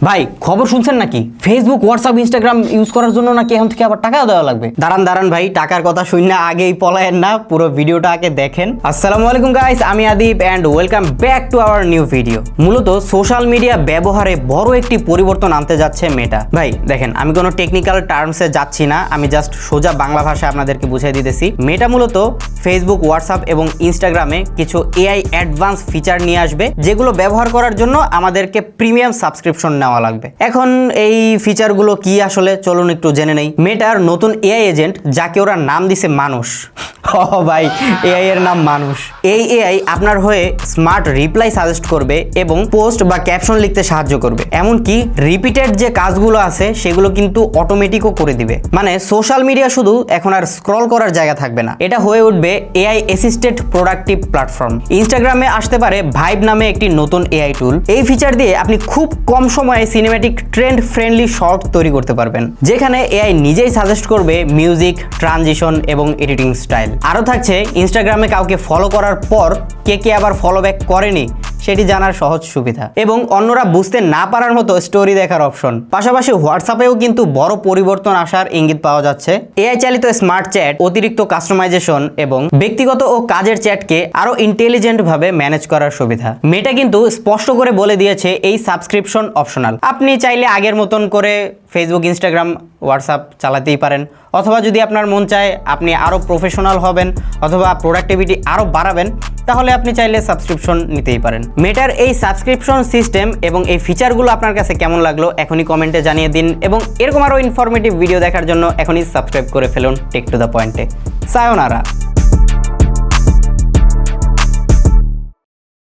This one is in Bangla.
ভাই খবর শুনছেন নাকি ফেসবুক হোয়াটসঅ্যাপ ইনস্টাগ্রাম ইউজ করার জন্য নাকি এখন থেকে আবার টাকাও দেওয়া লাগবে। দাঁড়ান ভাই, টাকার কথা শুননা আগেই পলায়েন না, পুরো ভিডিওটা আগে দেখেন। আসসালামু আলাইকুম গাইস, আমি Adib and welcome back to our new video. মূলত সোশ্যাল মিডিয়া ব্যবহারে বড় একটি পরিবর্তন আনতে যাচ্ছে মেটা। ভাই দেখেন, আমি কোনো টেকনিক্যাল টার্মসে যাচ্ছি না, আমি জাস্ট সোজা বাংলা ভাষায় আপনাদেরকে বুঝিয়ে দিতেছি। মেটা মূলত ফেসবুক, হোয়াটসঅ্যাপ এবং ইনস্টাগ্রামে কিছু এআই অ্যাডভান্স ফিচার নিয়ে আসবে, যেগুলো ব্যবহার করার জন্য আমাদেরকে প্রিমিয়াম সাবস্ক্রিপশন নেওয়া লাগবে। এখন এই ফিচারগুলো কি আসলে চলুন একটু জেনে নেই। মেটার নতুন এআই এজেন্ট, যাকে ওরা নাম দিছে মানুষ। ভাই, এআই এর নাম মানুষ। এই এআই আপনার হয়ে স্মার্ট রিপ্লাই সাজেস্ট করবে এবং পোস্ট বা ক্যাপশন লিখতে সাহায্য করবে। এমনকি রিপিটেড যে কাজগুলো আছে সেগুলো কিন্তু অটোমেটিকও করে দিবে। মানে সোশ্যাল মিডিয়া শুধু এখন আর স্ক্রল করার জায়গা থাকবে না, এটা হয়ে উঠবে এআই অ্যাসিস্টেড প্রোডাক্টিভ প্ল্যাটফর্ম। ইনস্টাগ্রামে আসতে পারে ভাইব নামে একটি নতুন এআই টুল। এই ফিচার দিয়ে আপনি খুব কম সময়ে সিনেম্যাটিক ট্রেন্ড ফ্রেন্ডলি শর্ট তৈরি করতে পারবেন, যেখানে এআই নিজেই সাজেস্ট করবে মিউজিক, ট্রানজিশন এবং এডিটিং স্টাইল। আরও থাকছে ইনস্টাগ্রামে কাউকে ফলো করার পর কে আবার ফলো ব্যাক করেনি সেটি জানার সহজ সুবিধা, এবং অন্যরা বুঝতে না পারার মতো স্টোরি দেখার অপশন। পাশাপাশি হোয়াটসঅ্যাপেও কিন্তু বড় পরিবর্তন আসার ইঙ্গিত পাওয়া যাচ্ছে। এআই চালিত স্মার্ট চ্যাট, অতিরিক্ত কাস্টমাইজেশন এবং ব্যক্তিগত ও কাজের চ্যাটকে আরো ইন্টেলিজেন্ট ভাবে ম্যানেজ করার সুবিধা। মেটা কিন্তু স্পষ্ট করে বলে দিয়েছে এই সাবস্ক্রিপশন অপশনাল। আপনি চাইলে আগের মতন করে ফেসবুক, ইনস্টাগ্রাম, হোয়াটসঅ্যাপ চালাতেই পারেন, অথবা যদি আপনার মন চায় আপনি আরও প্রফেশনাল হবেন অথবা প্রোডাক্টিভিটি আরও বাড়াবেন, তাহলে আপনি চাইলে সাবস্ক্রিপশন নিতেই পারেন। মেটার এই সাবস্ক্রিপশন সিস্টেম এবং এই ফিচারগুলো আপনার কাছে কেমন লাগলো এখনই কমেন্টে জানিয়ে দিন, এবং এরকম আরও ইনফরমেটিভ ভিডিও দেখার জন্য এখনই সাবস্ক্রাইব করে ফেলুন টেক টু দ্য পয়েন্টে। সায়োনারা।